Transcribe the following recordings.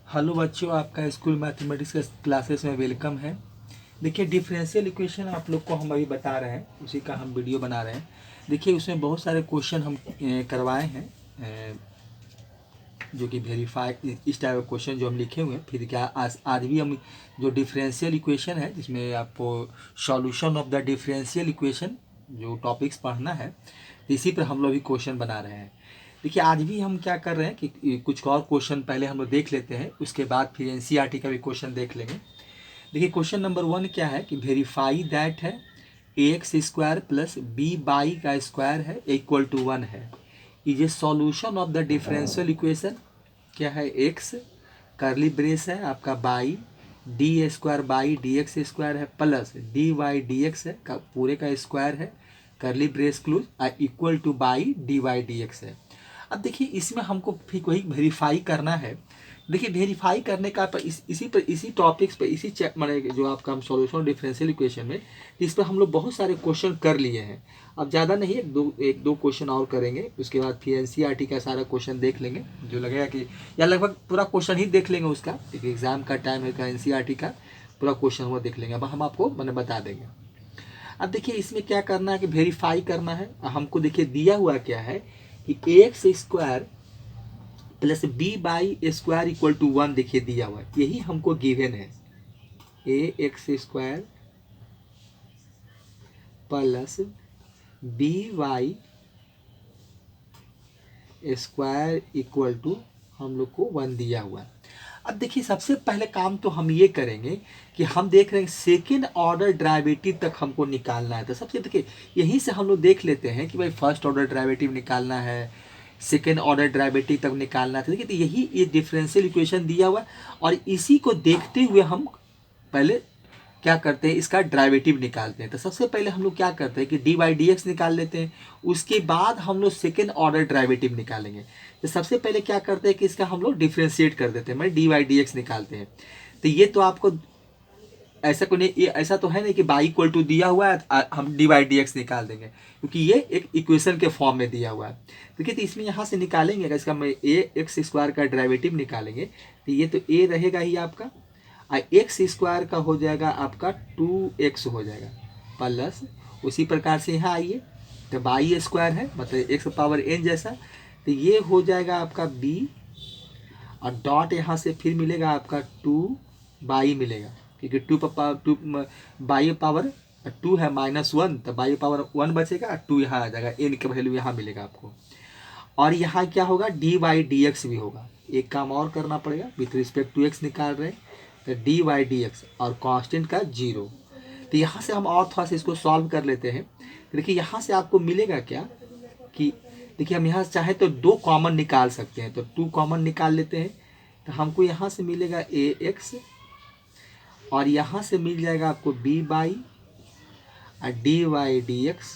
Hello बच्चों, आपका school mathematics के क्लासेस में वेलकम है। देखिए, डिफरेंशियल इक्वेशन आप लोग को हम अभी बता रहे हैं, उसी का हम वीडियो बना रहे हैं। देखिए, उसमें बहुत सारे क्वेश्चन हम करवाए हैं, जो कि वेरीफाई इस टाइप का क्वेश्चन जो हम लिखे हुए हैं। फिर क्या आज भी हम जो डिफरेंशियल इक्वेशन है, जिसमें आपको solution of the differential equation जो टॉपिक्स पढ़ना है, इसी पर हम लोग भी क्वेश्चन बना रहे हैं। देखिए, आज भी हम क्या कर रहे हैं कि कुछ और क्वेश्चन पहले हम लोग देख लेते हैं, उसके बाद फिर एनसीईआरटी का भी क्वेश्चन देख लेंगे। देखिए, क्वेश्चन नंबर 1 क्या है कि वेरीफाई दैट है x square plus b y का स्क्वायर है इक्वल टू 1 है। Is a solution of the differential equation. क्या है? एक्स करली ब्रेस है आपका y D square by D x square है plus D Y D x है का पूरे का स्क्वायर है curly brace close equal to y D Y D x है। अब देखिए, इसमें हमको फिर वही वेरीफाई करना है। देखिए, वेरीफाई करने का इसी टॉपिक्स पे माने जो आपका हम सॉल्यूशन डिफरेंशियल इक्वेशन में, इस पर हम लोग बहुत सारे क्वेश्चन कर लिए हैं। अब ज़्यादा नहीं, एक दो क्वेश्चन और करेंगे, उसके बाद फिर एनसीईआरटी का सारा क्वेश्चन देख लेंगे, जो लगेगा कि या लगभग पूरा क्वेश्चन ही देख लेंगे उसका, क्योंकि एग्जाम का टाइम है। एनसीईआरटी का पूरा क्वेश्चन वो देख लेंगे, अब हम आपको मैंने बता देंगे। अब देखिए, इसमें क्या करना है कि वेरीफाई करना है। हमको देखिए दिया हुआ क्या है कि x square plus b y square equal to 1 देखिए दिया हुआ है, यही हमको गिवन है। A x square plus b y square equal to हम लोग को 1 दिया हुआ है। अब देखिए, सबसे पहले काम तो हम ये करेंगे कि हम देख रहे हैं सेकेंड ऑर्डर डेरिवेटिव तक हमको निकालना है। तो सबसे देखिए, यहीं से हम लोग देख लेते हैं कि भाई फर्स्ट ऑर्डर डेरिवेटिव निकालना है, सेकेंड ऑर्डर डेरिवेटिव तक निकालना था। देखिए, तो यही ये डिफरेंशियल इक्वेशन दिया हुआ है, और इसी को देखते हुए हम पहले क्या करते हैं, इसका डेरिवेटिव निकालते हैं। तो सबसे पहले हम लोग क्या करते हैं कि डी बाई डी एक्स निकाल लेते हैं, उसके बाद हम लोग सेकेंड ऑर्डर डेरिवेटिव निकालेंगे। तो सबसे पहले क्या करते हैं कि इसका हम लोग डिफ्रेंशिएट कर देते हैं, मतलब डी बाई डी एक्स निकालते हैं। तो ये तो आपको ऐसा को नहीं, ये ऐसा तो है नहीं कि बाई इक्वल टू दिया हुआ है हम डी बाई डी एक्स निकाल देंगे, क्योंकि ये एक इक्वेशन के फॉर्म में दिया हुआ है। देखिए, तो इसमें यहाँ से निकालेंगे, अगर इसका मैं ए एक्स स्क्वायर का डेरिवेटिव निकालेंगे, तो ये तो ए रहेगा ही आपका, एक्स स्क्वायर का हो जाएगा आपका 2x हो जाएगा प्लस उसी प्रकार से यहाँ आइए, तो बाई स्क्वायर है मतलब एक्स पावर एन जैसा, तो ये हो जाएगा आपका b, और डॉट यहाँ से फिर मिलेगा आपका 2 बाई मिलेगा, क्योंकि 2 बाई पावर 2 है -1, तो बाई पावर 1 बचेगा, 2 यहाँ आ जाएगा, एन का वैल्यू यहाँ मिलेगा आपको। और यहाँ क्या होगा, डी वाई डी एक्स भी होगा। एक काम और करना पड़ेगा, विथ रिस्पेक्ट टू एक्स निकाल रहे हैं, तो डी वाई डी एक्स और कांस्टेंट का 0। तो यहाँ से हम और थोड़ा सा इसको सॉल्व कर लेते हैं। तो देखिए, यहाँ से आपको मिलेगा क्या कि देखिए, हम यहाँ चाहे तो 2 कॉमन निकाल सकते हैं, तो 2 कॉमन निकाल लेते हैं। तो हमको यहाँ से मिलेगा ए एक्स, और यहाँ से मिल जाएगा आपको बी बाई और डी वाई डी एक्स,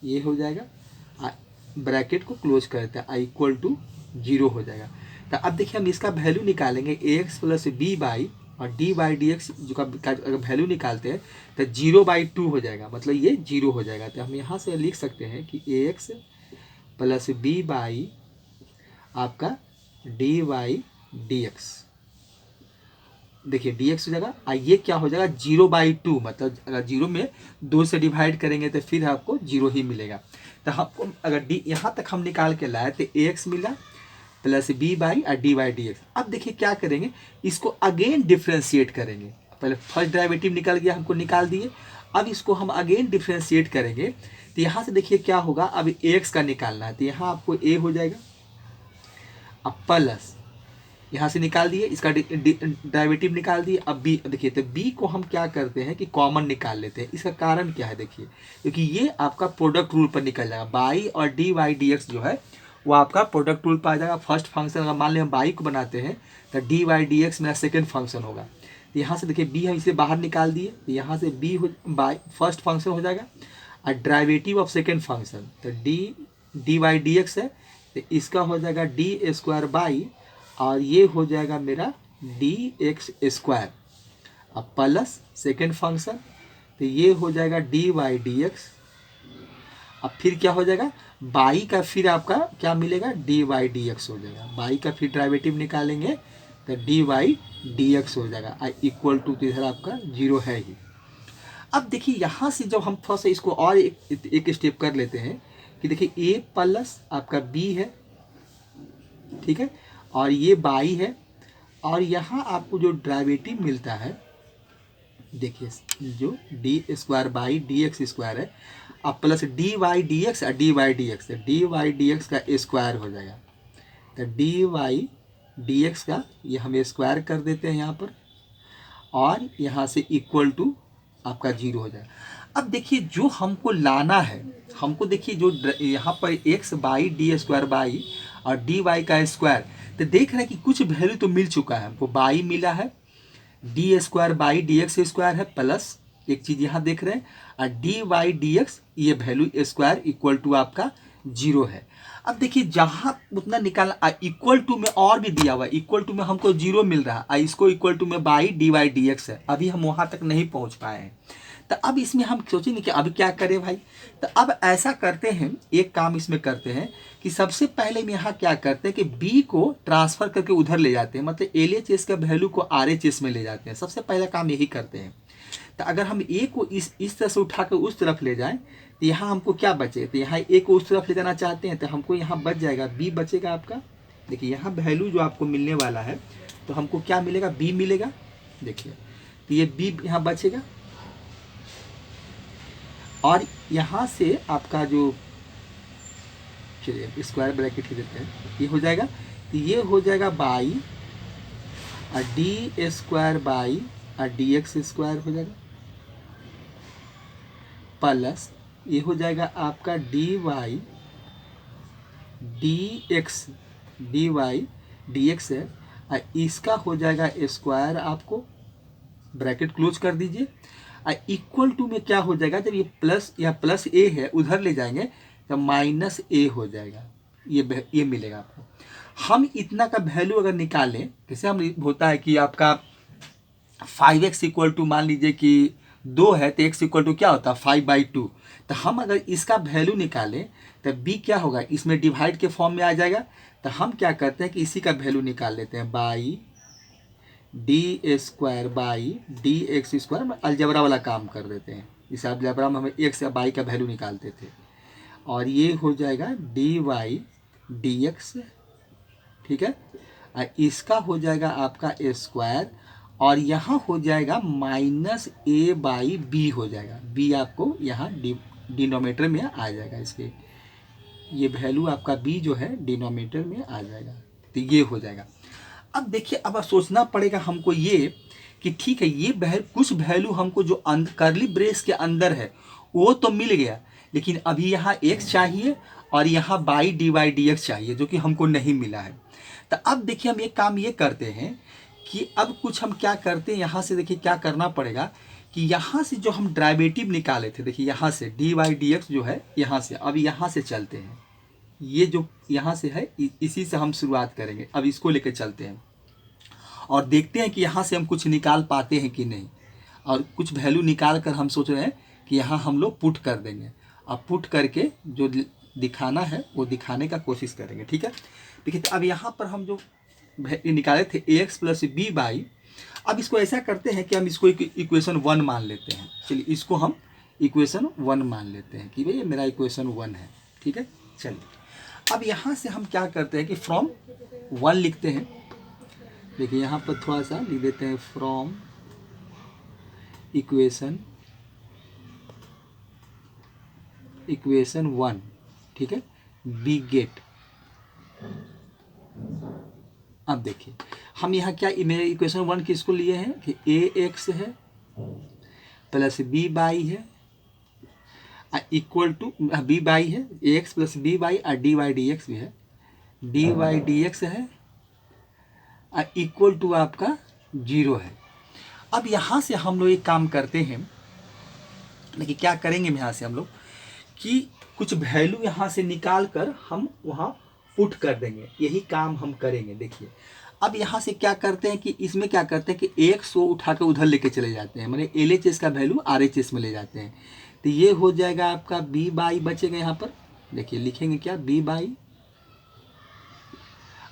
ये हो जाएगा। ब्रैकेट को क्लोज करते हैं, आई इक्वल टू 0 हो जाएगा। तो अब देखिए, हम इसका वैल्यू निकालेंगे ए एक्स प्लस बी बाई और डी बाई डी एक्स, जो का अगर वैल्यू निकालते हैं तो 0/2 हो जाएगा, मतलब ये 0 हो जाएगा। तो हम यहाँ से लिख सकते हैं कि ए एक्स प्लस बी बाई आपका डी वाई डी एक्स, देखिए डी एक्स हो जाएगा, और ये क्या हो जाएगा 0/2, मतलब अगर 0 में 2 से डिवाइड करेंगे तो फिर आपको 0 ही मिलेगा। तो हमको अगर डी यहाँ तक हम निकाल के लाए तो ए एक्स मिला प्लस बी बाई और डी वाई डी एक्स। अब देखिए क्या करेंगे, इसको अगेन डिफ्रेंशिएट करेंगे। पहले फर्स्ट डेरिवेटिव निकल गया, हमको निकाल दिए, अब इसको हम अगेन डिफ्रेंशिएट करेंगे। तो यहाँ से देखिए क्या होगा, अब ए एक्स का निकालना है, तो यहाँ आपको ए हो जाएगा, अब प्लस यहाँ से निकाल दिए, इसका डेरिवेटिव निकाल दिए। अब बी देखिए, तो बी को हम क्या करते हैं कि कॉमन निकाल लेते हैं। इसका कारण क्या है देखिए, क्योंकि ये आपका प्रोडक्ट रूल पर निकल जाएगा, बाई और डी वाई डी एक्स जो है वो आपका प्रोडक्ट रूल पर आ जाएगा। फर्स्ट फंक्शन अगर मान लें हम बाई को बनाते हैं, तो डी वाई डी एक्स मेरा सेकेंड फंक्शन होगा। तो यहाँ से देखिए बी हम इसे बाहर निकाल दिए, तो यहाँ से बी हो बाई फर्स्ट फंक्शन हो जाएगा, और डेरिवेटिव ऑफ सेकेंड फंक्शन तो डी वाई डी एक्स है, तो इसका हो जाएगा डी स्क्वायर बाई, और ये हो जाएगा मेरा डी एक्स स्क्वायर, अब प्लस सेकेंड फंक्शन, तो ये हो जाएगा डी वाई डी एक्स, अब फिर क्या हो जाएगा, बाई का फिर आपका क्या मिलेगा, डी वाई डी एक्स हो जाएगा। बाई का फिर डेरिवेटिव निकालेंगे तो डी वाई डी एक्स हो जाएगा, इक्वल टू तो इधर आपका जीरो है ही। अब देखिए यहाँ से जब हम थोड़ा सा इसको और एक स्टेप कर लेते हैं कि देखिए ए प्लस आपका बी है, ठीक है, और ये बाई है, और यहाँ आपको जो डेरिवेटिव मिलता है देखिए जो d square by D x square है, अब plus D Y D x और d Y D x, d Y D x का स्क्वायर हो जाएगा। तो डी वाई डी एक्स का ये हम स्क्वायर कर देते हैं यहाँ पर, और यहाँ से इक्वल टू आपका जीरो हो जाएगा। अब देखिए जो हमको लाना है, हमको देखिए जो यहाँ पर x by D square by और डी वाई का स्क्वायर, तो देख रहे हैं कि कुछ वैल्यू तो मिल चुका है हमको, बाई मिला है, D square by D x square है, प्लस एक चीज़ यहाँ देख रहे हैं और डी वाई डी एक्स ये वैल्यू स्क्वायर इक्वल टू आपका जीरो है। अब देखिए जहाँ उतना निकालना, इक्वल टू में और भी दिया हुआ है, इक्वल टू में हमको जीरो मिल रहा है, इसको इक्वल टू में by D Y D x है, अभी हम वहाँ तक नहीं पहुँच पाए हैं। तो अब इसमें हम सोचेंगे कि अब क्या करें भाई, तो अब ऐसा करते हैं, एक काम इसमें करते हैं कि सबसे पहले में यहाँ क्या करते हैं कि b को ट्रांसफ़र करके उधर ले जाते हैं, मतलब LHS का वैल्यू को RHS में ले जाते हैं। सबसे पहला काम यही करते हैं। तो अगर हम a को इस तरह से उठा कर उस तरफ ले जाएं तो यहाँ हमको क्या बचे, तो यहाँ a को उस तरफ ले जाना चाहते हैं तो हमको यहाँ बच जाएगा b बचेगा आपका। देखिए यहाँ वैल्यू जो आपको मिलने वाला है तो हमको क्या मिलेगा, b मिलेगा। देखिए तो ये b यहाँ बचेगा, और यहाँ से आपका जो, चलिए स्क्वायर ब्रैकेट ही देते हैं, ये हो जाएगा, तो ये हो जाएगा बाई और डी स्क्वायर बाई और डी एक्स स्क्वायर हो जाएगा, प्लस ये हो जाएगा आपका डी वाई डी एक्स है, और इसका हो जाएगा स्क्वायर, आपको ब्रैकेट क्लोज कर दीजिए, इक्वल टू में क्या हो जाएगा, जब ये प्लस या प्लस ए है उधर ले जाएंगे तो माइनस ए हो जाएगा, ये मिलेगा आपको। हम इतना का वैल्यू अगर निकालें, जैसे हम होता है कि आपका 5x इक्वल टू मान लीजिए कि 2 है तो x इक्वल टू क्या होता है 5/2, तो हम अगर इसका वैल्यू निकालें तो b क्या होगा, इसमें डिवाइड के फॉर्म में आ जाएगा। तो हम क्या करते हैं कि इसी का वैल्यू निकाल लेते हैं, by D square by D x square, algebra वाला काम कर देते हैं। इस अलजबरा में हमें एक्स या बाई का वैल्यू निकालते थे, और ये हो जाएगा डी वाई डी एक्स, ठीक है, और इसका हो जाएगा आपका स्क्वायर, और यहाँ हो जाएगा माइनस ए बाई बी हो जाएगा, बी आपको यहाँ डिनोमिनेटर में आ जाएगा, इसके ये वैल्यू आपका बी जो है डिनोमिनेटर में आ जाएगा, तो ये हो जाएगा। अब देखिए अब सोचना पड़ेगा हमको ये कि ठीक है, ये कुछ वैल्यू हमको जो कर्ली ब्रेस के अंदर है वो तो मिल गया, लेकिन अभी यहाँ x चाहिए और यहाँ by D Y D x चाहिए, जो कि हमको नहीं मिला है। तो अब देखिए हम एक काम ये करते हैं कि अब कुछ हम क्या करते हैं, यहाँ से देखिए क्या करना पड़ेगा कि यहाँ से जो हम डेरिवेटिव निकाले थे, देखिए यहाँ से डी वाई डी एक्स जो है यहाँ से, अब यहाँ से चलते हैं, ये जो यहाँ से है इसी से हम शुरुआत करेंगे। अब इसको लेकर चलते हैं और देखते हैं कि यहाँ से हम कुछ निकाल पाते हैं कि नहीं, और कुछ वैल्यू निकाल कर हम सोच रहे हैं कि यहाँ हम लोग पुट कर देंगे, अब पुट करके जो दिखाना है वो दिखाने का कोशिश करेंगे, ठीक है। देखिए अब यहाँ पर हम जो निकाले थे ax प्लस बी बाई, अब इसको ऐसा करते हैं कि हम इसको इक्वेशन 1 मान लेते हैं। चलिए इसको हम इक्वेशन 1 मान लेते हैं कि भाई ये मेरा इक्वेशन 1 है, ठीक है। चलिए अब यहाँ से हम क्या करते हैं कि फ्रॉम 1 लिखते हैं। देखिए यहाँ पर थोड़ा सा लिख देते हैं, फ्रॉम इक्वेशन 1, ठीक है, बी गेट। अब देखिए हम यहाँ क्या मेरे इक्वेशन 1 किसको लिए हैं कि ए एक्स है प्लस बी बाई है इक्वल टू बी बाई है, a x plus b by और डी वाई डी एक्स भी है, डी वाई डी एक्स है इक्वल टू आपका 0 है। अब यहाँ से हम लोग एक काम करते हैं, लेकिन क्या करेंगे यहाँ से हम लोग कि कुछ वैल्यू यहाँ से निकाल कर हम वहाँ पुट कर देंगे, यही काम हम करेंगे। देखिए अब यहाँ से क्या करते हैं कि इसमें क्या करते हैं कि 100 उठा कर उधर लेके चले जाते हैं, मैंने LHS का वैल्यू RHS में ले जाते हैं। तो ये हो जाएगा आपका बी बाई बचेगा यहाँ पर, देखिए लिखेंगे क्या, बी बाई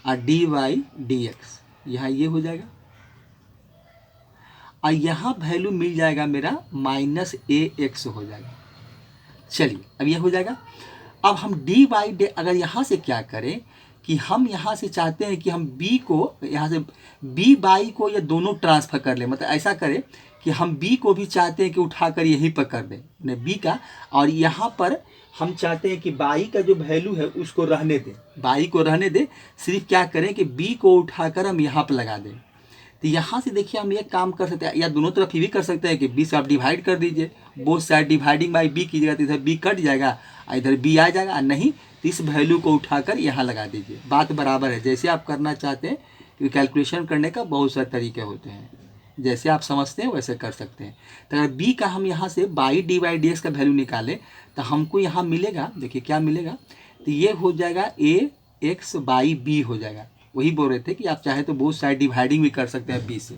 और डी वाई डी एक्स, यहाँ ये हो जाएगा और यहाँ वैल्यू मिल जाएगा मेरा माइनस ए एक्स हो जाएगा। चलिए अब ये हो जाएगा। अब हम डी वाई डी, अगर यहाँ से क्या करें कि हम यहाँ से चाहते हैं कि हम b को यहाँ से b बाई को ये दोनों ट्रांसफ़र कर लें, मतलब ऐसा करें कि हम b को भी चाहते हैं कि उठाकर यहीं पर कर दें b का, और यहाँ पर हम चाहते हैं कि बाई का जो वैल्यू है उसको रहने दें, बाई को रहने दें, सिर्फ क्या करें कि b को उठाकर हम यहाँ पर लगा दें। तो यहाँ से देखिए हम ये काम कर सकते हैं, या दोनों तरफ ये भी कर सकते हैं कि b से आप डिवाइड कर दीजिए, both side dividing by b कीजिएगा तो इधर b कट जाएगा और इधर b आ जाएगा, नहीं तो इस वैल्यू को उठाकर यहाँ लगा दीजिए, बात बराबर है। जैसे आप करना चाहते हैं, क्योंकि कैलकुलेशन करने का बहुत सारे तरीके होते हैं, जैसे आप समझते हैं वैसे कर सकते हैं। तो अगर b का हम यहाँ से by D by D x का वैल्यू निकालें तो हमको यहाँ मिलेगा, देखिए क्या मिलेगा, तो ये हो जाएगा ए एक्स बाई बी हो जाएगा। वही बोल रहे थे कि आप चाहे तो बहुत साइड डिवाइडिंग भी कर सकते हैं b से।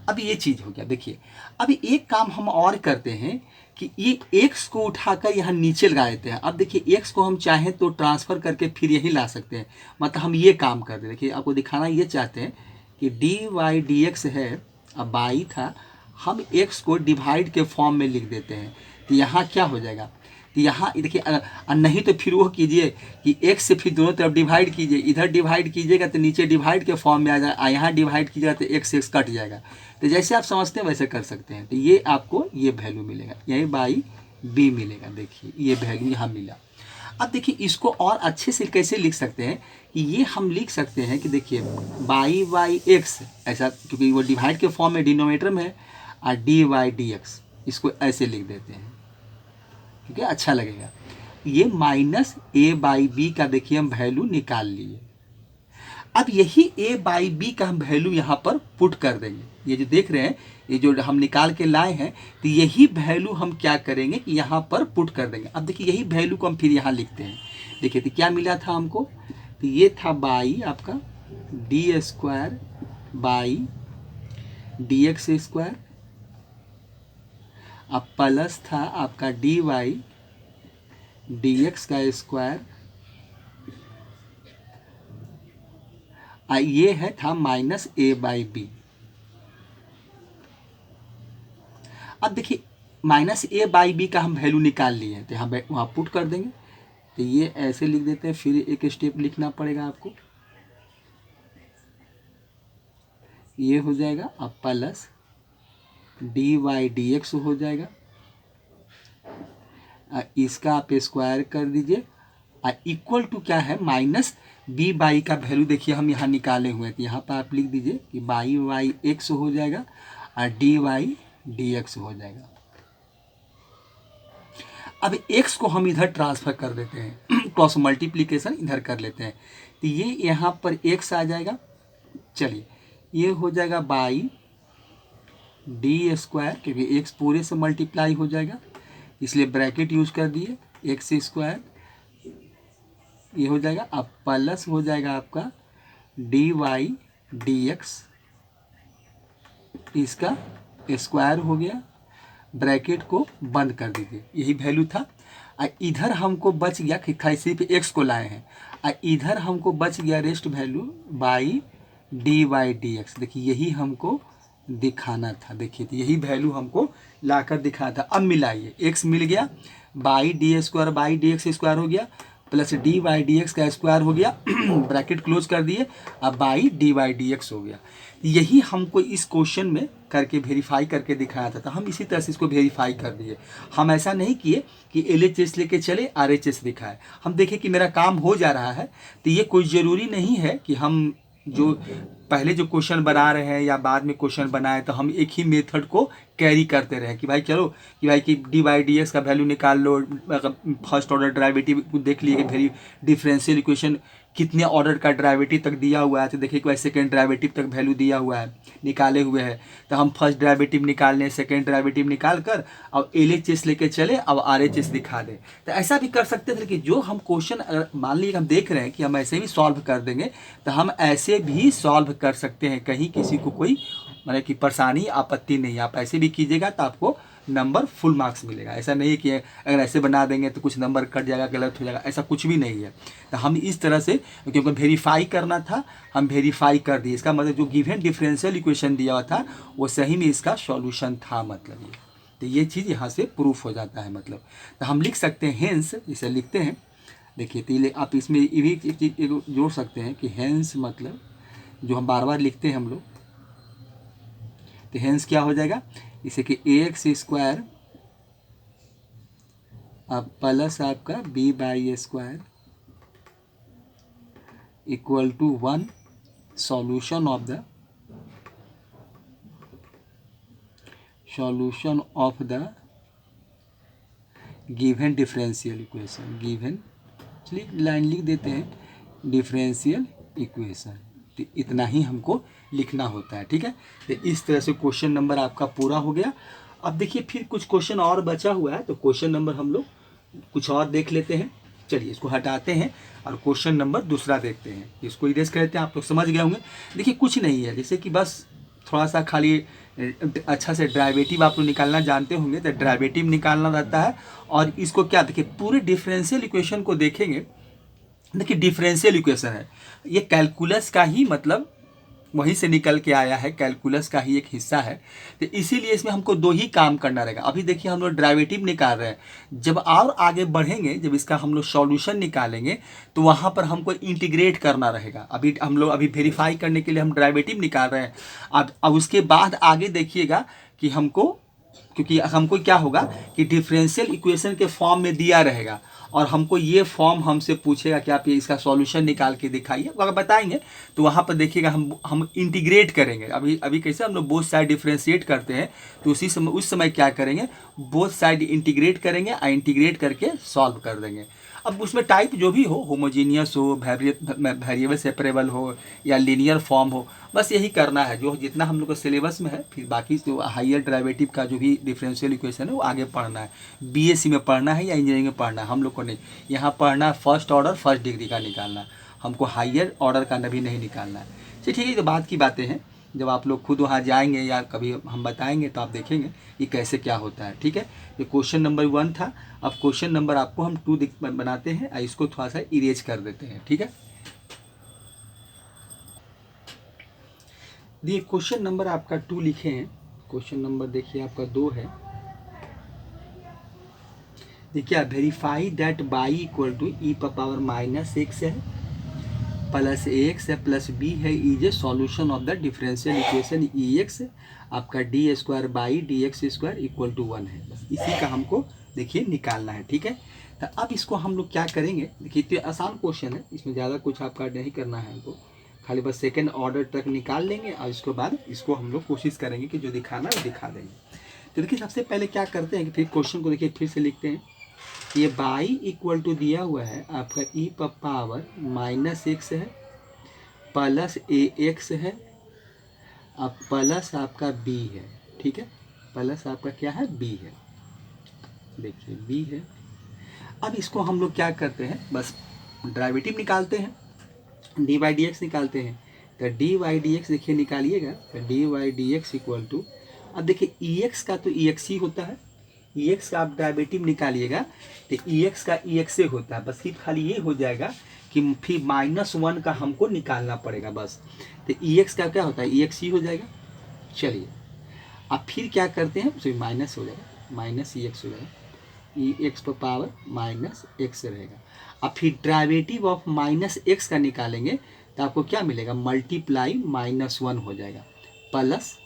अब ये चीज़ हो गया। देखिए अभी एक काम हम और करते हैं कि ये x को उठाकर यहाँ नीचे लगा देते हैं। अब देखिए x को हम चाहें तो ट्रांसफ़र करके फिर यही ला सकते हैं, मतलब हम ये काम करते हैं। देखिए आपको दिखाना ये चाहते हैं कि डी वाई डी एक्स है, अब बाई था, हम x को डिवाइड के फॉर्म में लिख देते हैं। तो यहाँ क्या हो जाएगा, तो यहाँ देखिए नहीं तो फिर वो कीजिए कि x से फिर दोनों तरफ डिवाइड कीजिए, इधर डिवाइड कीजिएगा तो नीचे डिवाइड के फॉर्म में आ जाएगा, यहाँ डिवाइड कीजिएगा तो x कट जाएगा। तो जैसे आप समझते हैं वैसे कर सकते हैं। तो ये आपको ये वैल्यू मिलेगा, यही बाई बी मिलेगा, देखिए ये वैल्यू यहाँ मिला। अब देखिए इसको और अच्छे से कैसे लिख सकते हैं कि ये हम लिख सकते हैं कि देखिए बाई वाई एक्स, ऐसा क्योंकि वो डिवाइड के फॉर्म में डिनोमिनेटर में है, और डी वाई डी एक्स इसको ऐसे लिख देते हैं क्योंकि अच्छा लगेगा। ये माइनस ए बाई बी का देखिए हम वैल्यू निकाल लिए। अब यही a बाई बी का हम वैल्यू यहाँ पर पुट कर देंगे। ये जो देख रहे हैं, ये जो हम निकाल के लाए हैं, तो यही वैल्यू हम क्या करेंगे कि यहाँ पर पुट कर देंगे। अब देखिए यही वैल्यू को हम फिर यहाँ लिखते हैं। देखिए तो क्या मिला था हमको, तो ये था बाई आपका D square by D x square, अब प्लस था आपका डी वाई डी एक्स का स्क्वायर, ये है था माइनस ए बाई बी। अब देखिए माइनस ए बाई बी का हम वैल्यू निकाल लिए हैं, तो यहाँ वहाँ पुट कर देंगे। तो ये ऐसे लिख देते हैं, फिर एक स्टेप लिखना पड़ेगा आपको, ये हो जाएगा अब plus D Y D x हो जाएगा, इसका आप स्क्वायर कर दीजिए, इक्वल टू क्या है माइनस बी बाई का वैल्यू देखिए हम यहाँ निकाले हुए हैं। तो यहाँ पर आप लिख दीजिए कि बाई वाई एक्स हो जाएगा और डी वाई डी एक्स हो जाएगा। अब x को हम इधर ट्रांसफ़र कर देते हैं, क्रॉस मल्टीप्लिकेशन इधर कर लेते हैं, तो ये यहाँ पर x आ जाएगा। चलिए ये हो जाएगा बाई डी स्क्वायर, क्योंकि x पूरे से मल्टीप्लाई हो जाएगा इसलिए ब्रैकेट यूज कर दिए, एक्स स्क्वायर ये हो जाएगा। अब प्लस हो जाएगा आपका डी वाई डी एक्स, इसका स्क्वायर हो गया, ब्रैकेट को बंद कर दीजिए, यही वैल्यू था। इधर हमको बच गया कि सिर्फ एक्स को लाए हैं, इधर हमको बच गया rest value by D Y D x. देखिए यही हमको दिखाना था, देखिए तो यही वैल्यू हमको लाकर दिखाना था। अब मिलाइए, एक्स मिल गया, by D square by D x square हो गया, plus D Y D x का स्क्वायर हो गया, ब्रैकेट क्लोज कर दिए, अब by D Y D x हो गया। यही हमको इस क्वेश्चन में करके वेरीफाई करके दिखाया था, तो हम इसी तरह से इसको वेरीफाई कर दिए। हम ऐसा नहीं किए कि LHS लेके चले RHS दिखाए, हम देखें कि मेरा काम हो जा रहा है। तो ये कोई ज़रूरी नहीं है कि हम जो पहले जो क्वेश्चन बना रहे हैं या बाद में क्वेश्चन बनाए तो हम एक ही मेथड को कैरी करते रहे कि भाई चलो कि भाई कि डी वाई डी एक्स का वैल्यू निकाल लो, फर्स्ट ऑर्डर डेरिवेटिव देख लिए कि फिर डिफरेंशियल इक्वेशन कितने ऑर्डर का डेरिवेटिव तक दिया हुआ है, तो देखिए कि भाई सेकेंड डेरिवेटिव तक वैल्यू दिया हुआ है, निकाले हुए हैं, तो हम फर्स्ट डेरिवेटिव निकाल लें, सेकेंड डेरिवेटिव निकाल कर अब LHS लेके चले, अब RHS दिखा दें। तो ऐसा भी कर सकते थे कि जो हम क्वेश्चन अगर मान लीजिए हम देख रहे हैं कि हम ऐसे भी सॉल्व कर देंगे, तो हम ऐसे भी सॉल्व कर सकते हैं, कहीं किसी को कोई मतलब कि परेशानी आपत्ति नहीं, आप ऐसे भी कीजिएगा तो आपको नंबर फुल मार्क्स मिलेगा। ऐसा नहीं है कि अगर ऐसे बना देंगे तो कुछ नंबर कट जाएगा, गलत हो जाएगा, ऐसा कुछ भी नहीं है। तो हम इस तरह से, क्योंकि वेरीफाई करना था, हम वेरीफाई कर दिए। इसका मतलब जो गिवन डिफरेंशियल इक्वेशन दिया हुआ था वो सही में इसका सॉल्यूशन था, मतलब ये। तो ये चीज़ यहाँ से प्रूफ हो जाता है। मतलब तो हम लिख सकते हैं हेंस, इसे लिखते हैं। देखिए तो आप इसमें ये भी एक चीज़ जोड़ सकते हैं कि हेंस मतलब जो हम बार बार लिखते हैं हम लोग, तो हेंस क्या हो जाएगा, इसे कि ax स्क्वायर अब प्लस आपका b/² equal to 1 solution of the given differential equation. Given line लिख देते हैं डिफरेंशियल इक्वेशन। तो इतना ही हमको लिखना होता है, ठीक है। तो इस तरह से क्वेश्चन नंबर आपका पूरा हो गया। अब देखिए फिर कुछ क्वेश्चन और बचा हुआ है, तो क्वेश्चन नंबर हम लोग कुछ और देख लेते हैं। चलिए इसको हटाते हैं और क्वेश्चन नंबर दूसरा देखते हैं। इसको इरेज करते हैं, आप लोग समझ गए होंगे। देखिए कुछ नहीं है, जैसे कि बस थोड़ा सा खाली अच्छा से डेरिवेटिव आप लोग निकालना जानते होंगे, तो डेरिवेटिव निकालना रहता है। और इसको क्या, देखिए पूरे डिफरेंशियल इक्वेशन को देखेंगे। देखिए डिफरेंशियल इक्वेशन है, ये कैलकुलस का ही मतलब वहीं से निकल के आया है, कैलकुलस का ही एक हिस्सा है। तो इसीलिए इसमें हमको दो ही काम करना रहेगा। अभी देखिए हम लोग डेरिवेटिव निकाल रहे हैं, जब और आगे बढ़ेंगे, जब इसका हम लोग सॉल्यूशन निकालेंगे तो वहाँ पर हमको इंटीग्रेट करना रहेगा। अभी हम लोग अभी वेरीफाई करने के लिए हम डेरिवेटिव निकाल रहे हैं। अब उसके बाद आगे देखिएगा कि हमको, क्योंकि हमको क्या होगा कि डिफरेंशियल इक्वेशन के फॉर्म में दिया रहेगा और हमको ये फॉर्म हमसे पूछेगा कि आप ये इसका सॉल्यूशन निकाल के दिखाइए। अगर बताएंगे तो वहाँ पर देखिएगा हम इंटीग्रेट करेंगे। अभी कैसे हम लोग बोथ साइड डिफरेंशिएट करते हैं, तो उस समय क्या करेंगे, बोथ साइड इंटीग्रेट करेंगे और इंटीग्रेट करके सॉल्व कर देंगे। अब उसमें टाइप जो भी हो, होमोजीनियस हो, वेरिएबल सेपरेबल हो या लीनियर फॉर्म हो, बस यही करना है जो जितना हम लोग को सिलेबस में है। फिर बाकी जो हायर डेरिवेटिव का जो भी डिफरेंशियल इक्वेशन है वो आगे पढ़ना है, बीएससी में पढ़ना है या इंजीनियरिंग में पढ़ना है, हम लोग को नहीं। यहाँ पढ़ना है फर्स्ट ऑर्डर फर्स्ट डिग्री का निकालना है, हमको हायर ऑर्डर का भी नहीं निकालना है। चलिए ठीक है, तो बात की बातें हैं, जब आप लोग खुद वहाँ जाएंगे या कभी हम बताएंगे तो आप देखेंगे कि कैसे क्या होता है, ठीक है। ये क्वेश्चन नंबर 1 था। अब क्वेश्चन नंबर आपको हम 2 बनाते हैं, इसको थोड़ा सा इरेज कर देते हैं, ठीक है। देखिए क्वेश्चन नंबर आपका 2 लिखे हैं। क्वेश्चन नंबर देखिए आपका 2 है। देखिए verify that by equal to e power -x है प्लस ax है प्लस b है is a solution of the differential equation ex आपका d² by dx² equal to 1 है। बस इसी का हमको देखिए निकालना है, ठीक है। तो अब इसको हम लोग क्या करेंगे, देखिए तो आसान क्वेश्चन है, इसमें ज़्यादा कुछ आपका नहीं करना है हमको, खाली बस सेकेंड ऑर्डर तक निकाल लेंगे और इसके बाद इसको हम लोग कोशिश करेंगे कि जो दिखाना है वो दिखा देंगे। तो देखिए सबसे पहले क्या करते हैं कि फिर क्वेश्चन को देखिए फिर से लिखते हैं। ये बाई इक्वल टू दिया हुआ है आपका ई पावर -x है प्लस ax है अब प्लस आपका b है, ठीक है। प्लस आपका क्या है, b है, देखिए b है। अब इसको हम लोग क्या करते हैं, बस डेरिवेटिव निकालते हैं, dy/dx निकालते हैं। तो dy/dx देखिए निकालिएगा, तो dy/dx इक्वल टू, अब देखिए ex का तो ex ही होता है, ex का आप डेरिवेटिव निकालिएगा तो ex का ex से होता है। बस सिर्फ खाली ये हो जाएगा कि फिर -1 का हमको निकालना पड़ेगा बस। तो ex का क्या होता है, ex ही हो जाएगा। चलिए अब फिर क्या करते हैं, तो माइनस हो जाएगा, -ex हो जाएगा, ex पावर -x रहेगा। अब फिर डेरिवेटिव ऑफ -x का निकालेंगे तो आपको क्या मिलेगा, मल्टीप्लाई -1 हो जाएगा प्लस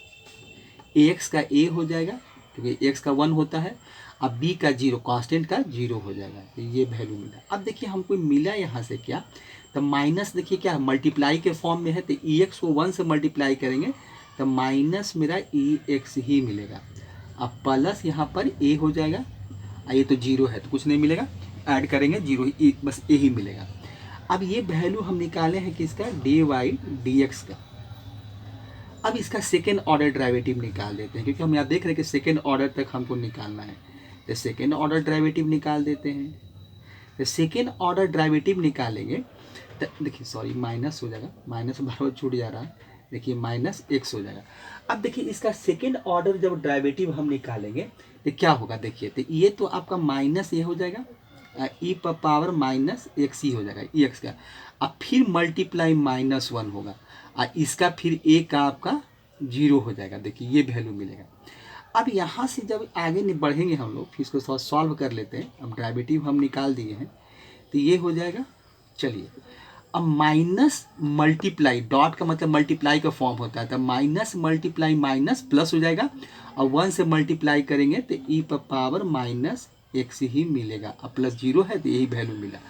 ax का a हो जाएगा क्योंकि x का 1 होता है, अब b का 0 कांस्टेंट का 0 हो जाएगा। तो ये वैल्यू मिला। अब देखिए हमको मिला यहाँ से क्या, तो माइनस देखिए क्या मल्टीप्लाई के फॉर्म में है, तो ex को 1 से मल्टीप्लाई करेंगे तो माइनस मेरा ex ही मिलेगा। अब प्लस यहाँ पर a हो जाएगा, ये तो 0 है तो कुछ नहीं मिलेगा, ऐड करेंगे 0 ही, बस a ही मिलेगा। अब ये वैल्यू हम निकाले हैं किसका, dy/dx का। अब इसका सेकेंड ऑर्डर डेरिवेटिव निकाल देते हैं, क्योंकि हम यहाँ देख रहे हैं कि सेकेंड ऑर्डर तक हमको निकालना है, तो सेकेंड ऑर्डर डेरिवेटिव निकाल देते हैं। तो सेकेंड ऑर्डर डेरिवेटिव निकालेंगे तो देखिए सॉरी माइनस हो जाएगा, माइनस बार छूट जा रहा है, देखिए माइनस एक्स हो जाएगा। अब देखिए इसका सेकेंड ऑर्डर जब डेरिवेटिव हम निकालेंगे तो क्या होगा, देखिए तो ये तो आपका माइनस ये हो जाएगा ई पावर माइनस एक्स ही हो जाएगा ई एक्स का। अब फिर मल्टीप्लाई -1 होगा और इसका फिर ए का आपका 0 हो जाएगा। देखिए ये वैल्यू मिलेगा। अब यहाँ से जब आगे नहीं बढ़ेंगे हम लोग, फिर इसको थोड़ा सॉल्व कर लेते हैं। अब डेरिवेटिव हम निकाल दिए हैं तो ये हो जाएगा। चलिए अब माइनस मल्टीप्लाई, डॉट का मतलब मल्टीप्लाई का फॉर्म होता है, तो माइनस मल्टीप्लाई माइनस प्लस हो जाएगा और 1 से मल्टीप्लाई करेंगे तो ई पावर माइनस एक्स ही मिलेगा। अब प्लस 0 है तो यही वैल्यू मिला।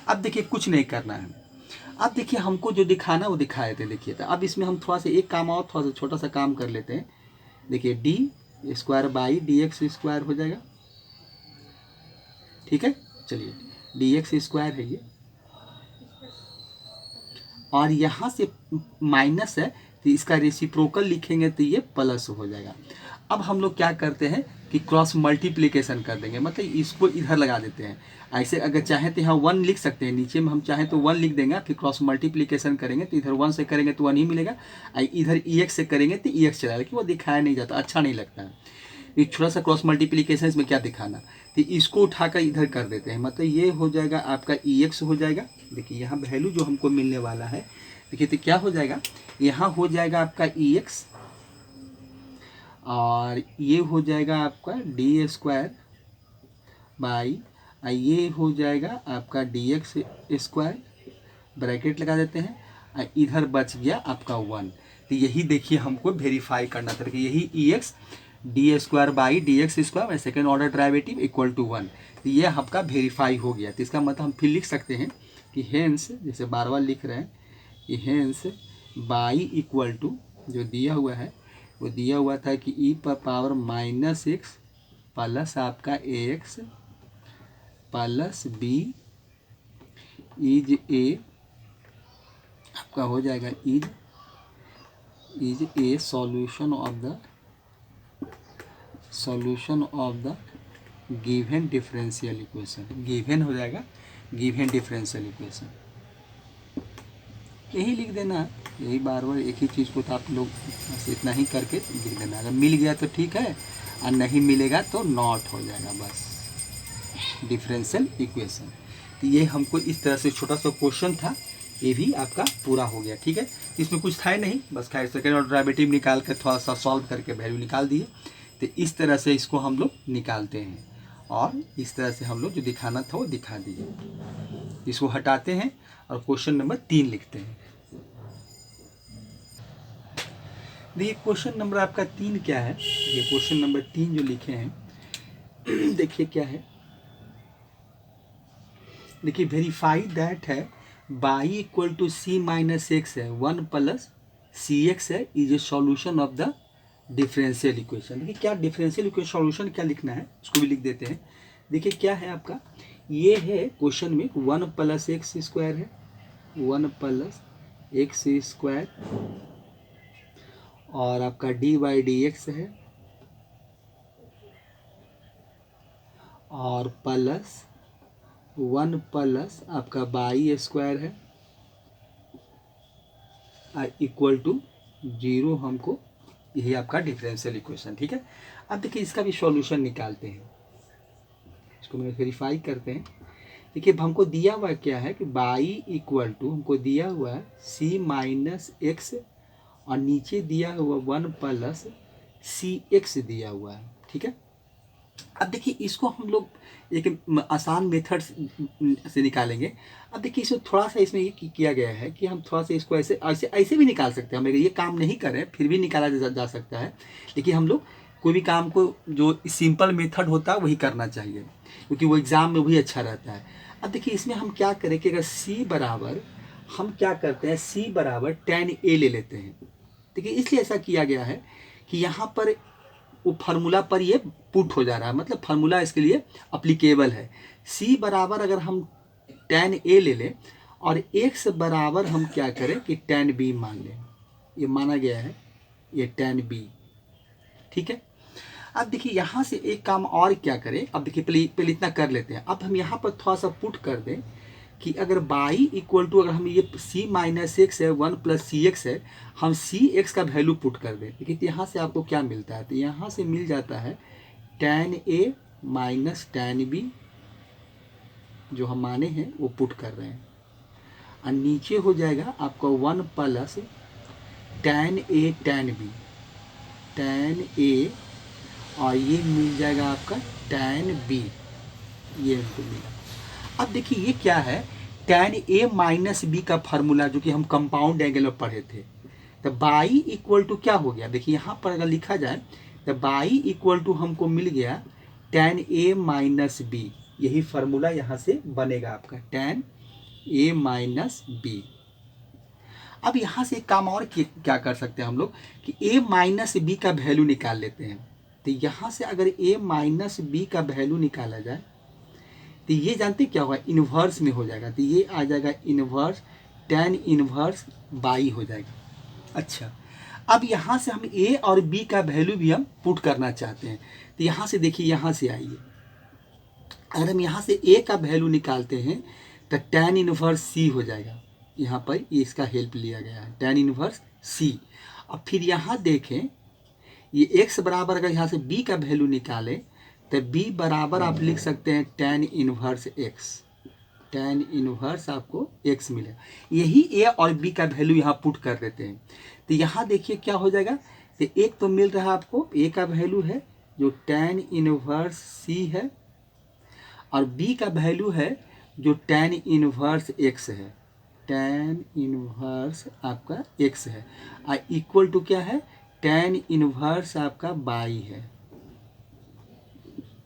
अब देखिए कुछ नहीं करना है। अब देखिए हमको जो दिखाना वो दिखाए थे। देखिए तो अब इसमें हम थोड़ा सा एक काम और थोड़ा सा छोटा सा काम कर लेते हैं। देखिए D square by D x square हो जाएगा, ठीक है। चलिए डी एक्स स्क्वायर है ये, और यहाँ से माइनस है तो इसका रेसिप्रोकल लिखेंगे तो ये प्लस हो जाएगा। अब हम लोग क्या करते हैं कि क्रॉस मल्टीप्लिकेशन कर देंगे, मतलब इसको इधर लगा देते हैं। ऐसे अगर चाहें तो यहाँ 1 लिख सकते हैं, नीचे में हम चाहें तो 1 लिख देंगे, फिर क्रॉस मल्टीप्लिकेशन करेंगे तो इधर 1 से करेंगे तो 1 ही मिलेगा, इधर ई एक्स से करेंगे तो ई एक्स चला, लेकिन वो दिखाया नहीं जाता, अच्छा नहीं लगता है। एक छोटा सा क्रॉस मल्टीप्लिकेशन इसमें क्या दिखाना, तो इसको उठाकर इधर कर देते हैं, मतलब ये हो जाएगा आपका ई एक्स हो जाएगा। देखिए यहाँ वैल्यू जो हमको मिलने वाला है, देखिए तो क्या हो जाएगा, यहाँ हो जाएगा आपका ई एक्स और ये हो जाएगा आपका डी स्क्वायर बाई, ये हो जाएगा आपका डी एक्स स्क्वायर, ब्रैकेट लगा देते हैं, इधर बच गया आपका 1। तो यही देखिए हमको वेरीफाई करना था कि यही e x d square by D x square second order derivative equal to 1, तो ये आपका वेरीफाई हो गया। तो इसका मतलब हम फिर लिख सकते हैं कि हेंस, जैसे बार बार लिख रहे हैं कि हेंस बाई इक्वल टू, जो दिया हुआ है वो दिया हुआ था कि ई पर पावर माइनस एक्स प्लस आपका a x plus b is a, आपका हो जाएगा is a solution of the given differential equation. Given हो जाएगा गिवन डिफरेंशियल इक्वेशन, यही लिख देना, यही बार बार एक ही चीज़ को तो आप लोग बस इतना ही करके लिख देना। अगर मिल गया तो ठीक है और नहीं मिलेगा तो नॉट हो जाएगा, बस डिफरेंशियल इक्वेशन। तो ये हमको इस तरह से छोटा सा क्वेश्चन था, ये भी आपका पूरा हो गया, ठीक है। इसमें कुछ था ही नहीं, बस खैर सेकेंड ऑर्डर डेरिवेटिव निकाल कर थोड़ा सा सॉल्व करके वैल्यू निकाल दिए। तो इस तरह से इसको हम लोग निकालते हैं और इस तरह से हम लोग जो दिखाना था वो दिखा दिए। इसको हटाते हैं और क्वेश्चन नंबर 3 लिखते हैं। देखिए क्वेश्चन नंबर आपका 3 क्या है, ये क्वेश्चन नंबर 3 जो लिखे हैं देखिए क्या है, देखिए वेरीफाई दैट है by equal to c minus x है 1 प्लस सी एक्स है is a solution of the differential equation. देखिए क्या डिफरेंशियल इक्वेशन सॉल्यूशन क्या लिखना है उसको भी लिख देते हैं। देखिए क्या है आपका, ये है क्वेश्चन में 1 प्लस एक्स स्क्वायर है, 1 प्लस एक्स स्क्वायर और आपका डी बाई डी एक्स है और प्लस 1 प्लस आपका बाई स्क्वायर है इक्वल टू 0 हमको, यही आपका डिफरेंशियल इक्वेशन, ठीक है। अब देखिए इसका भी सॉल्यूशन निकालते हैं, इसको मैं वेरीफाई करते हैं। देखिए हमको दिया हुआ क्या है कि बाई इक्वल टू हमको दिया हुआ है सी माइनस एक्स और नीचे दिया हुआ 1 प्लस सी एक्स दिया हुआ है, ठीक है। अब देखिए इसको हम लोग एक आसान मेथड से निकालेंगे। अब देखिए इसमें थोड़ा सा इसमें ये किया गया है कि हम थोड़ा सा इसको ऐसे ऐसे ऐसे भी निकाल सकते हैं, हम ये काम नहीं करें फिर भी निकाला जा सकता है, लेकिन हम लोग कोई भी काम को जो सिंपल मेथड होता है वही करना चाहिए, क्योंकि वो एग्ज़ाम में वही अच्छा रहता है। अब देखिए इसमें हम क्या करें कि अगर सी बराबर, हम क्या करते हैं सी बराबर tan a ले लेते हैं। देखिए इसलिए ऐसा किया गया है कि यहाँ पर वो फार्मूला पर ये पुट हो जा रहा है, मतलब फार्मूला इसके लिए अप्लीकेबल है। सी बराबर अगर हम tan a ले लें और x बराबर हम क्या करें कि tan b मान लें, ये माना गया है ये tan b, ठीक है। अब देखिए यहाँ से एक काम और क्या करें, अब देखिए पहले इतना कर लेते हैं। अब हम यहाँ पर थोड़ा सा पुट कर दें कि अगर बाई इक्वल टू, अगर हम ये सी माइनस एक्स है 1 प्लस सी एक्स है, हम सी एक्स का वैल्यू पुट कर दें, देखिए यहाँ से आपको क्या मिलता है, तो यहाँ से मिल जाता है tan ए माइनस tan बी, जो हम माने हैं वो पुट कर रहे हैं, और नीचे हो जाएगा आपका 1 प्लस tan ए tan बी, tan ए, और ये मिल जाएगा आपका tan बी, ये हमको मिला। अब देखिए ये क्या है, tan ए माइनस बी का फार्मूला जो कि हम कंपाउंड एंगल में पढ़े थे, तो बाई इक्वल टू क्या हो गया, देखिए यहाँ पर अगर लिखा जाए तो बाई इक्वल टू हमको मिल गया tan ए माइनस बी, यही फार्मूला यहाँ से बनेगा आपका tan ए माइनस बी। अब यहाँ से एक काम और क्या कर सकते हैं हम लोग कि a माइनस बी का वैल्यू निकाल लेते हैं, तो यहाँ से अगर a माइनस बी का वैल्यू निकाला जाए तो ये जानते क्या होगा, इन्वर्स में हो जाएगा, तो ये आ जाएगा इन्वर्स tan इन्वर्स बाई हो जाएगा। अच्छा, अब यहाँ से हम a और b का वैल्यू भी हम पुट करना चाहते हैं, तो यहाँ से देखिए, यहाँ से आइए, अगर हम यहाँ से a का वैल्यू निकालते हैं तो tan इन्वर्स c हो जाएगा, यहाँ पर ये इसका हेल्प लिया गया है tan इन्वर्स c। अब फिर यहाँ देखें, ये x बराबर अगर यहाँ से b का वैल्यू निकालें तो b बराबर आप लिख सकते हैं tan inverse x, tan inverse आपको x मिलेगा, यही a और b का वैल्यू यहाँ पुट कर देते हैं, तो यहाँ देखिए क्या हो जाएगा, तो एक तो मिल रहा है आपको a का वैल्यू है जो tan इन्वर्स c है, और b का वैल्यू है जो tan इन्वर्स x है, tan इन्वर्स आपका x है, और इक्वल टू क्या है, tan इन्वर्स आपका बाई है।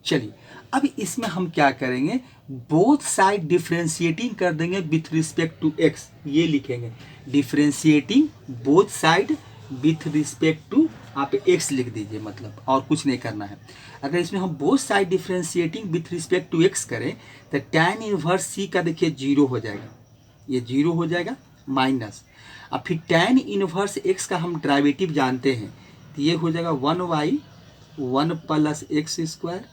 चलिए अब इसमें हम क्या करेंगे, बोथ साइड डिफ्रेंशिएटिंग कर देंगे विथ रिस्पेक्ट टू x, ये लिखेंगे differentiating both side with respect to, आप x लिख दीजिए, मतलब और कुछ नहीं करना है। अगर इसमें हम both side differentiating with respect to x करें तो tan इन्वर्स c का देखिए 0 हो जाएगा, ये 0 हो जाएगा माइनस, अब फिर tan इन्वर्स x का हम डेरिवेटिव जानते हैं, तो ये हो जाएगा 1y 1 plus x square,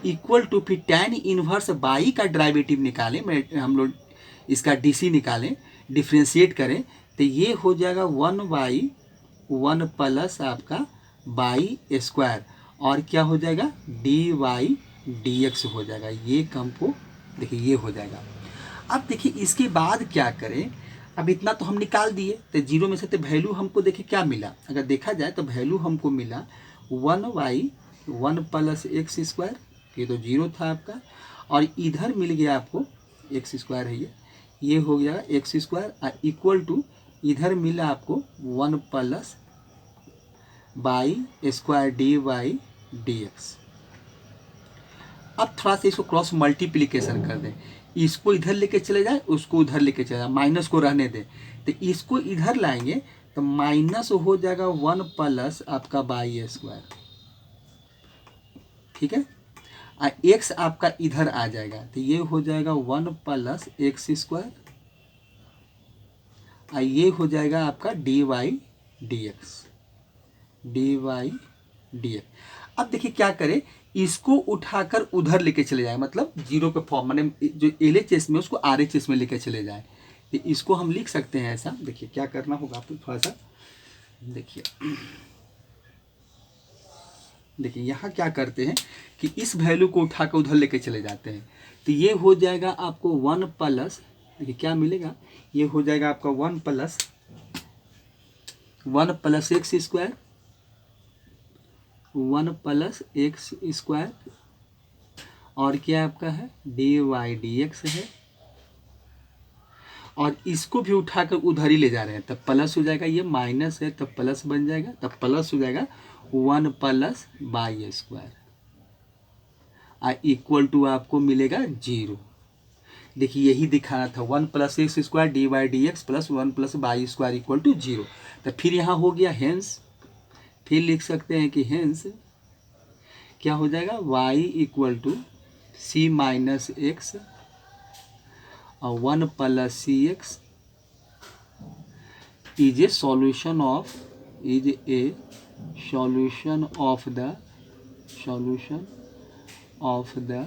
equal to फिर tan इन्वर्स बाई का डेरिवेटिव निकालें, हम लोग इसका डीसी निकालें, डिफ्रेंशिएट करें, तो ये हो जाएगा 1y 1 प्लस आपका बाई स्क्वायर, और क्या हो जाएगा dy dx हो जाएगा, ये हमको देखिए ये हो जाएगा। अब देखिए इसके बाद क्या करें, अब इतना तो हम निकाल दिए, तो जीरो में से तो वैल्यू हमको देखिए क्या मिला, अगर देखा जाए तो वैल्यू हमको मिला 1y 1 प्लस एक्स स्क्वायर, ये तो 0 था आपका, और इधर मिल गया आपको एक्स स्क्वायर है, ये हो गया एक्स स्क्वायर, और इक्वल टू इधर मिला आपको 1 plus by square d Y D x. अब थोड़ा सा इसको क्रॉस मल्टीप्लिकेशन कर दें, इसको इधर लेके चले जाए, उसको उधर लेके चले जाए, माइनस को रहने दें, तो इसको इधर लाएंगे तो माइनस हो जाएगा 1 प्लस आपका बाई स्क्वायर, ठीक है, और एक्स आपका इधर आ जाएगा, तो ये हो जाएगा 1 प्लस एक्स स्क्वायर, और ये हो जाएगा आपका d Y D x, d Y D x. अब देखिए क्या करें, इसको उठाकर उधर लेके चले जाए, मतलब जीरो के फॉर्म, माने जो LHS में उसको RHS में लेके चले जाए, तो इसको हम लिख सकते हैं ऐसा, देखिए क्या करना होगा आपको, थोड़ा सा देखिए यहाँ क्या करते हैं कि इस वैल्यू को उठाकर उधर लेके चले जाते हैं, तो ये हो जाएगा आपको 1 प्लस, देखिए क्या मिलेगा, ये हो जाएगा आपका 1 plus x square, 1 plus x square, और क्या आपका है डी वाई डी एक्स है, और इसको भी उठाकर उधर ही ले जा रहे हैं, तब प्लस हो जाएगा, ये माइनस है तब प्लस बन जाएगा, तब प्लस हो जाएगा 1 plus by square, equal to आपको मिलेगा 0। देखिए यही दिखाना था, 1 plus x square d Y D x plus 1 plus by square equal to 0, तो फिर यहाँ हो गया हेंस, फिर लिख सकते हैं कि हेंस क्या हो जाएगा y equal to c minus x और 1 plus c x is a solution of, is a solution of the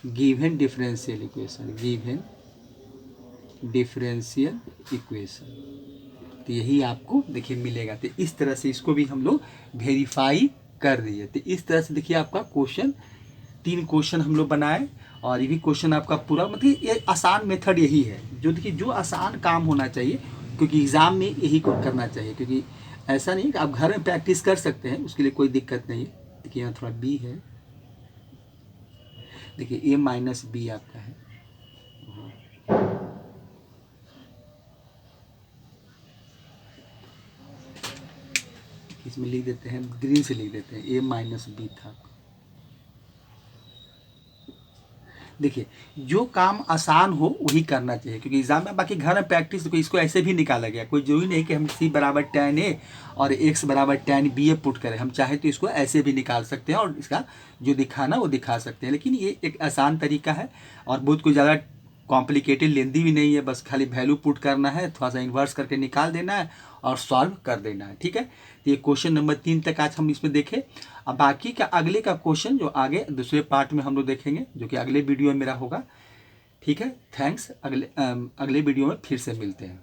given differential equation, given differential equation, तो यही आपको देखिए मिलेगा। तो इस तरह से इसको भी हम लोग वेरीफाई कर दिए। तो इस तरह से देखिए आपका क्वेश्चन, 3 क्वेश्चन हम लोग बनाए और ये भी क्वेश्चन आपका पूरा, मतलब ये आसान मेथड यही है जो देखिए जो आसान काम होना चाहिए, क्योंकि एग्ज़ाम में यही को करना चाहिए, क्योंकि ऐसा नहीं कि आप घर में प्रैक्टिस कर सकते हैं, उसके लिए कोई दिक्कत नहीं है। देखिए यहाँ थोड़ा बी है, देखिए ए माइनस बी आपका है, इसमें लिख देते हैं, ग्रीन से लिख देते हैं, ए माइनस बी था। देखिए जो काम आसान हो वही करना चाहिए, क्योंकि एग्जाम में बाकी घर में प्रैक्टिस, तो इसको ऐसे भी निकाला गया, कोई जरूरी नहीं कि हम सी बराबर tan a और x बराबर tan b पुट करें, हम चाहे तो इसको ऐसे भी निकाल सकते हैं और इसका जो दिखाना वो दिखा सकते हैं। लेकिन ये एक आसान तरीका है और बहुत कुछ ज़्यादा कॉम्प्लिकेटेड लेंदी भी नहीं है, बस खाली वैल्यू पुट करना है, थोड़ा सा इन्वर्स करके निकाल देना है और सॉल्व कर देना है। ठीक है, तो ये क्वेश्चन नंबर 3 तक आज हम इसमें देखें। अब बाकी का अगले का क्वेश्चन जो आगे दूसरे पार्ट में हम लोग देखेंगे, जो कि अगले वीडियो में मेरा होगा। ठीक है, थैंक्स, अगले वीडियो में फिर से मिलते हैं।